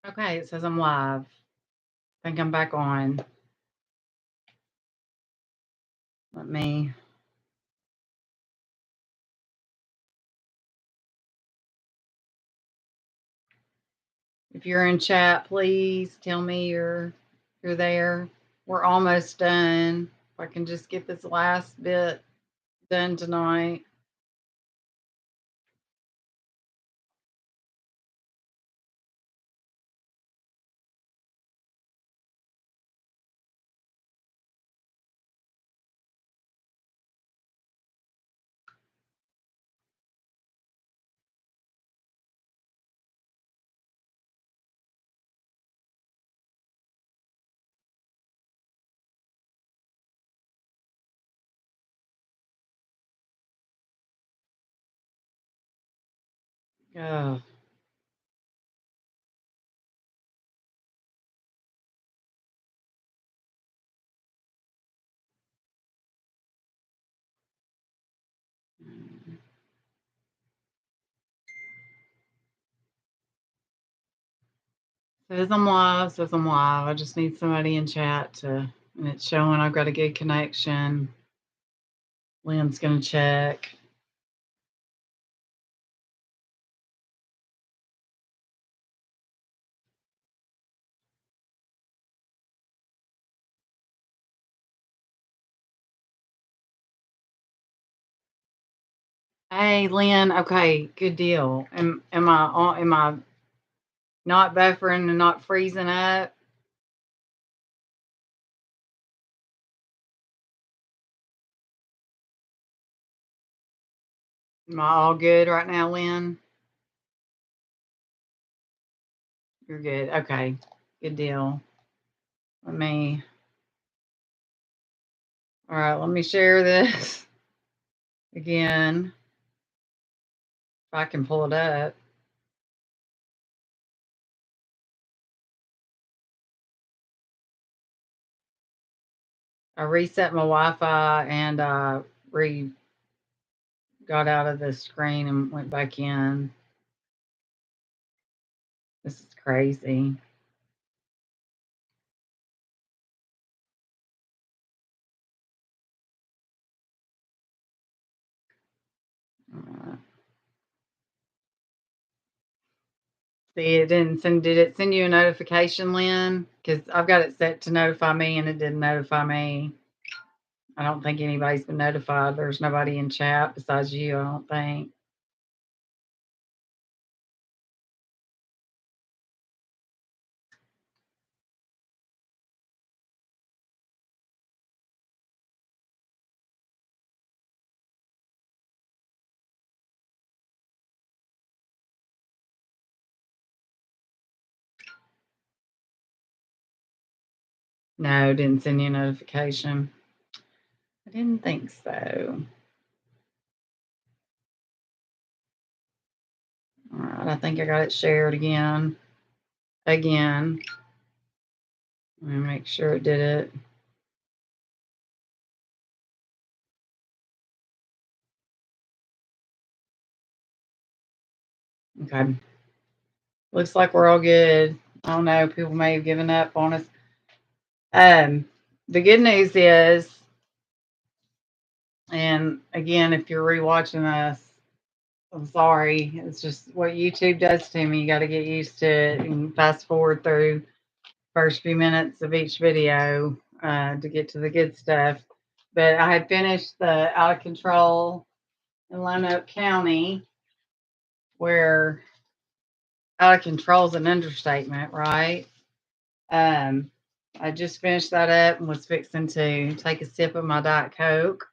Okay, it says I'm live. I think I'm back on. Let me. If you're in chat, please tell me you're there. We're almost done. If I can just get this last bit done tonight. Oh. Says I'm live, says I'm live. I just need somebody in chat to, and it's showing I've got a good connection. Lynn's going to check. Hey, Lynn. Okay, good deal. Am I not buffering and not freezing up? Am I all good right now, Lynn? You're good. Okay, good deal. Let me. All right, let me share this again. If I can pull it up. I reset my Wi-Fi and got out of the screen and went back in. This is crazy. See, it didn't send. Did it send you a notification, Lynn? Because I've got it set to notify me, and it didn't notify me. I don't think anybody's been notified. There's nobody in chat besides you. I don't think. No, didn't send you a notification. I didn't think so. All right, I think I got it shared again. Let me make sure it did it. Okay. Looks like we're all good. I don't know. People may have given up on us. The good news is, and again, if you're rewatching us, I'm sorry. It's just what YouTube does to me. You got to get used to it and fast forward through first few minutes of each video to get to the good stuff. But I had finished the Out of Control in Lonoke County, where Out of Control is an understatement, right? I just finished that up and was fixing to take a sip of my Diet Coke.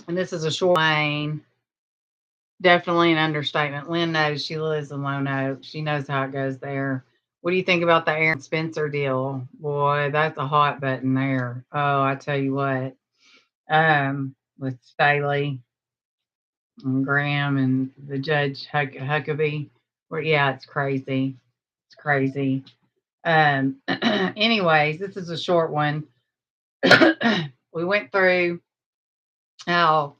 And this is a short lane. Definitely an understatement. Lynn knows, she lives in Lone Oak. She knows how it goes there. What do you think about the Aaron Spencer deal? Boy, that's a hot button there. Oh, I tell you what. With Staley and Graham and the Judge Huckabee. Well, yeah, it's crazy. It's crazy. Anyways, this is a short one. We went through how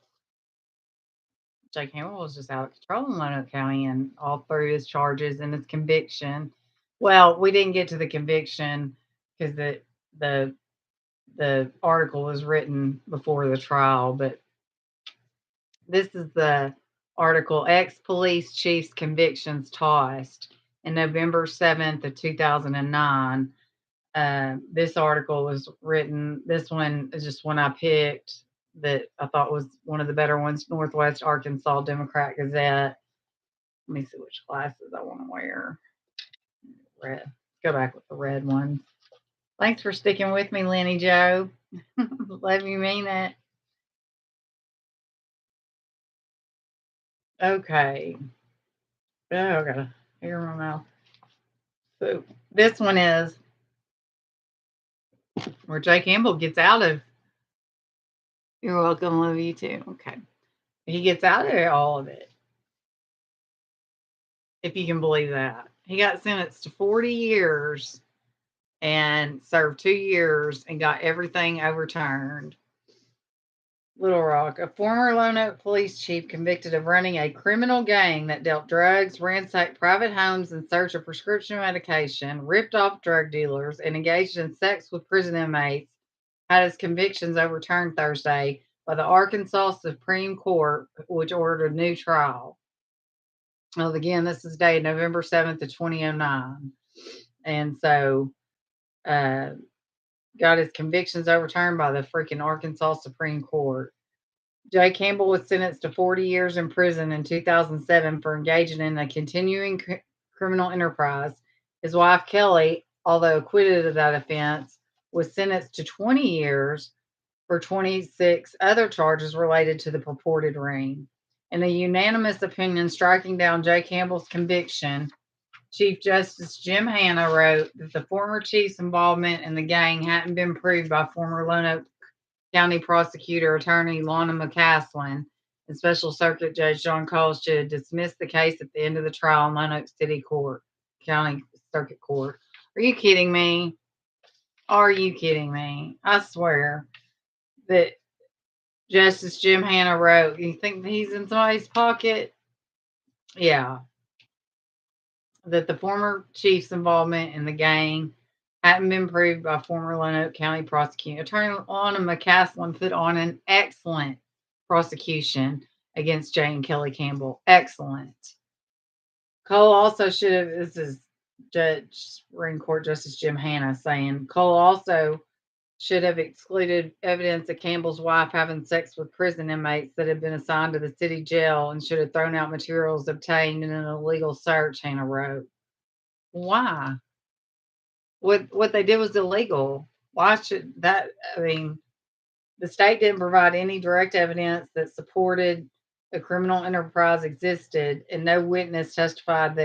Jay Campbell was just out of control in Lonoke County and all through his charges and his conviction. Well, we didn't get to the conviction because the the article was written before the trial, but this is the article, Ex-Police Chief's Convictions Tossed, in November 7th of 2009. This article was written, this one is just one I picked that I thought was one of the better ones, Northwest Arkansas Democrat Gazette. Let me see which glasses I want to wear. Red. Go back with the red ones. Thanks for sticking with me, Lenny Joe. Love you, mean it. Okay. Oh, I got a hair in my mouth. So this one is where Jay Campbell gets out of. You're welcome, love you too. Okay. He gets out of all of it, if you can believe that. He got sentenced to 40 years and served 2 years and got everything overturned. Little Rock, a former Lone Oak police chief convicted of running a criminal gang that dealt drugs, ransacked private homes in search of prescription medication, ripped off drug dealers, and engaged in sex with prison inmates, had his convictions overturned Thursday by the Arkansas Supreme Court, which ordered a new trial. Well, again, this is dated November 7th of 2009. And so, got his convictions overturned by the freaking Arkansas Supreme Court. Jay Campbell was sentenced to 40 years in prison in 2007 for engaging in a continuing criminal enterprise. His wife, Kelly, although acquitted of that offense, was sentenced to 20 years for 26 other charges related to the purported ring. In a unanimous opinion striking down Jay Campbell's conviction, Chief Justice Jim Hanna wrote that the former chief's involvement in the gang hadn't been proved by former Lone Oak County Prosecutor Attorney Lana McCaslin and Special Circuit Judge John Cole should dismiss the case at the end of the trial in Lone Oak City Court, County Circuit Court. Are you kidding me? Are you kidding me? I swear that Justice Jim Hanna wrote, you think he's in somebody's pocket? Yeah. That the former chief's involvement in the gang hadn't been proved by former Lone Oak County prosecutor. Attorney Lana McCaslin put on an excellent prosecution against Jay and Kelly Campbell. Excellent. Cole also should have, this is Judge Supreme Court Justice Jim Hanna saying, Cole also should have excluded evidence of Campbell's wife having sex with prison inmates that had been assigned to the city jail and should have thrown out materials obtained in an illegal search, Hanna wrote. Why? What they did was illegal. Why should that? I mean, the state didn't provide any direct evidence that supported a criminal enterprise existed, and no witness testified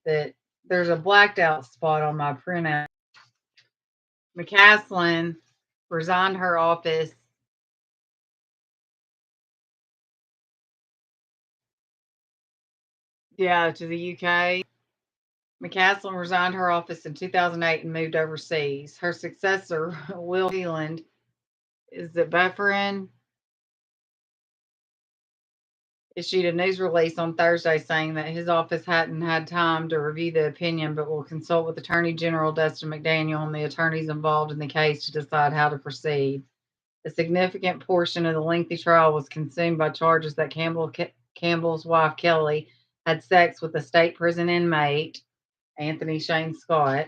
that there's a blacked out spot on my printout. McCaslin resigned her office. Yeah, to the UK. McCaslin resigned her office in 2008 and moved overseas. Her successor, Will Heeland, is it Bufferin? Issued a news release on Thursday saying that his office hadn't had time to review the opinion, but will consult with Attorney General Dustin McDaniel and the attorneys involved in the case to decide how to proceed. A significant portion of the lengthy trial was consumed by charges that Campbell's wife, Kelly, had sex with a state prison inmate, Anthony Shane Scott,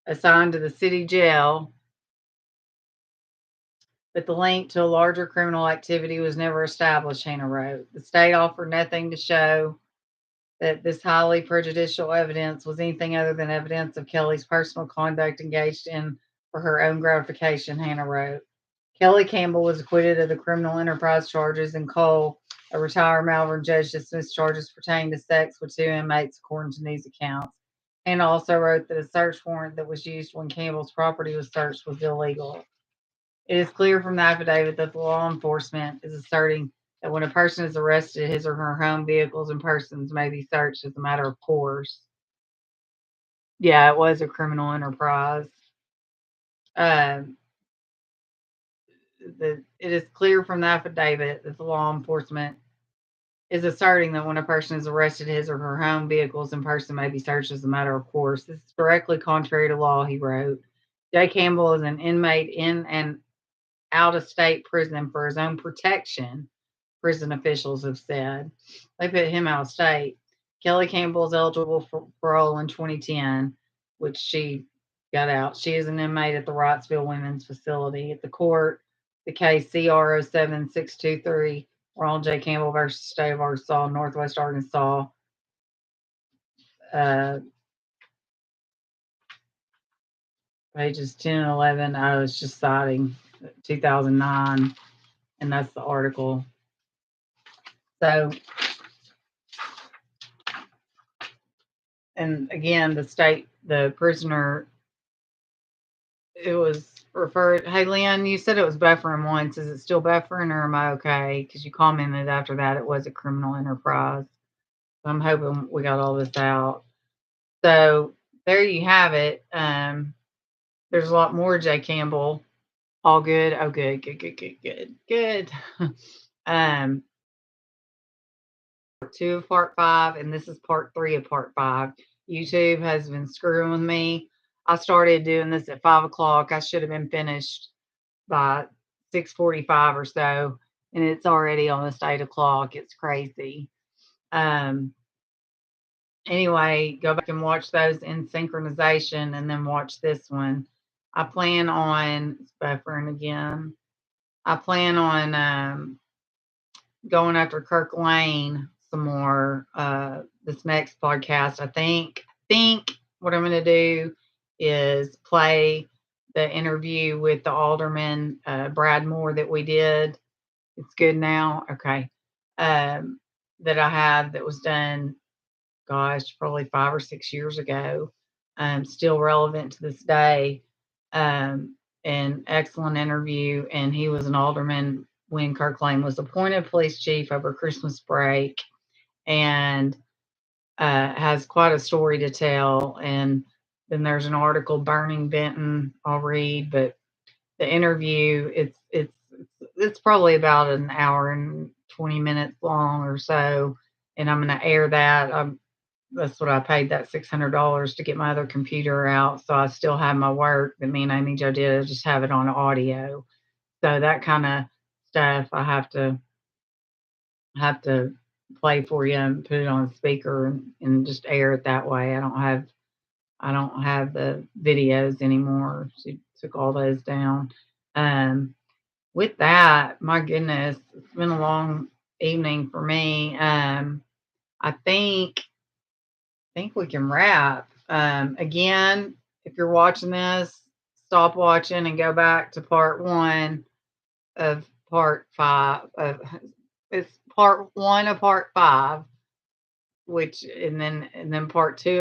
assigned to the city jail, but the link to a larger criminal activity was never established, Hanna wrote. The state offered nothing to show that this highly prejudicial evidence was anything other than evidence of Kelly's personal conduct engaged in for her own gratification, Hanna wrote. Kelly Campbell was acquitted of the criminal enterprise charges, and Cole, a retired Malvern judge, dismissed charges pertaining to sex with two inmates, according to news accounts. Hanna also wrote that a search warrant that was used when Campbell's property was searched was illegal. It is clear from the affidavit that the law enforcement is asserting that when a person is arrested, his or her home, vehicles, and persons may be searched as a matter of course. Yeah, it was a criminal enterprise. it is clear from the affidavit that the law enforcement is asserting that when a person is arrested, his or her home vehicles and person may be searched as a matter of course. This is directly contrary to law, he wrote. Jay Campbell is an inmate in an out of state prison for his own protection, prison officials have said. They put him out of state. Kelly Campbell is eligible for parole in 2010, which she got out. She is an inmate at the Wrightsville Women's Facility. At the court, the case CR 07623, Ronald J. Campbell versus State of Arkansas, Northwest Arkansas. Uh, pages 10 and 11. I was just citing 2009, and that's the article. So, and again, the prisoner, it was referred. Hey, Lynn, you said it was buffering once. Is it still buffering, or am I okay? Because you commented after that it was a criminal enterprise. I'm hoping we got all this out. So there you have it. There's a lot more Jay Campbell. All good. Oh, good. Part 2 of part 5, and this is part 3 of part 5. YouTube has been screwing with me. I started doing this at 5 o'clock. I should have been finished by 6:45 or so, and it's already almost 8 o'clock. It's crazy. Anyway, go back and watch those in synchronization and then watch this one. I plan on, it's buffering again. I plan on going after Kirk Lane some more this next podcast. I think what I'm going to do is play the interview with the alderman Brad Moore that we did. It's good now. Okay. That I had that was done, gosh, probably 5 or 6 years ago. Still relevant to this day. An excellent interview. And he was an alderman when Kirk Lane was appointed police chief over Christmas break, and has quite a story to tell. And then there's an article, Burning Benton, I'll read, but the interview, it's probably about an hour and 20 minutes long or so, and I'm going to air that. That's what I paid that $600 to get my other computer out, so I still have my work that me and Amy Jo did. I just have it on audio. So that kind of stuff I have to play for you and put it on speaker and just air it that way. I don't have the videos anymore. She took all those down. With that, my goodness, it's been a long evening for me. I think we can wrap. Again, if you're watching this, stop watching and go back to part 1 of part 5. It's part 1 of part 5, which and then part 2